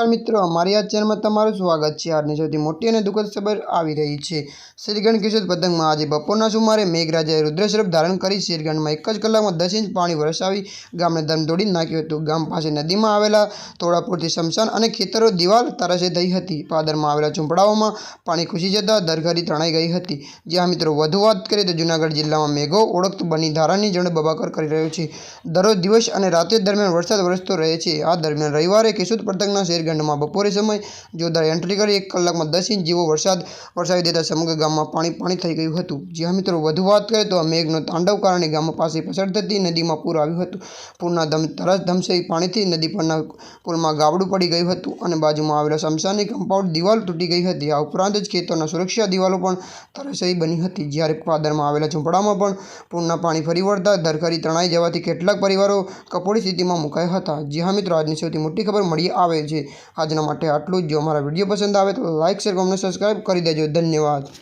નમસ્કાર મિત્રો, અમારી આ ચેનલમાં તમારું સ્વાગત છે। આજની સૌથી મોટી અને દુઃખદ ખબર આવી રહી છે। શ્રીગંજ કેશોદ પતંગમાં આજે બપોરના સુમારે મેઘરાજાએ રુદ્રસ્વરૂપ ધારણ કરી શ્રીગંજમાં એક જ કલાકમાં 10 ઇંચ પાણી વરસાવી ગામને ધમધોડી નાખ્યું હતું। ગામ પાસે નદીમાં આવેલા તોડાપુરથી સ્મશાન અને ખેતરો દિવાલ તરસે થઈ હતી। પાદરમાં આવેલા ઝૂંપડાઓમાં પાણી ઘૂસી જતા દરખરી તણાઈ ગઈ હતી। જ્યાં મિત્રો વધુ વાત કરીએ તો જૂનાગઢ જિલ્લામાં મેઘો ઓળખતું બની ધારાની જળ બબાકર કરી રહ્યો છે। દરરોજ દિવસ અને રાત્રિ દરમિયાન વરસાદ વરસતો રહે છે। આ દરમિયાન રવિવારે કેશોદ પતંગના શ્રીગંજમાં બપોરે સમય જોરદાર એન્ટ્રી કરી એક કલાકમાં 10 ઇંચ જેવો વરસાદ વરસાવી દેતા સમગ્ર ગામમાં પાણી થઈ ગયું હતું। જ્યાં મિત્રો વધુ વાત કરીએ તો આ મેઘનો તાંડવ કારણે ગામ પાસે પસાર થતી નદીમાં પૂર આવ્યું હતું। પૂરના ધમસેઈ પાણીથી નદી પરના પુલમાં ગાબડું પડી ગયું હતું અને બાજુમાં આવેલા સ્મશાનની કમ્પાઉન્ડ દિવાલ તૂટી ગઈ હતી। આ ઉપરાંત જ ખેતરના સુરક્ષા દિવાલો પણ તરસેઈ બની હતી। જ્યારે પાદરમાં આવેલા ઝૂંપડામાં પણ પૂરના પાણી ફરી વળતા દરખરી તણાઈ જવાથી કેટલાક પરિવારો કફોડી સ્થિતિમાં મુકાયા હતા। જ્યાં મિત્રો આજની સૌથી મોટી ખબર મળી આવે છે। આજના માટે આટલું જ। જો અમારા વિડીયો પસંદ આવે તો લાઇક, શેર, કોમેન્ટ, સબસ્ક્રાઇબ કરી દેજો। ધન્યવાદ।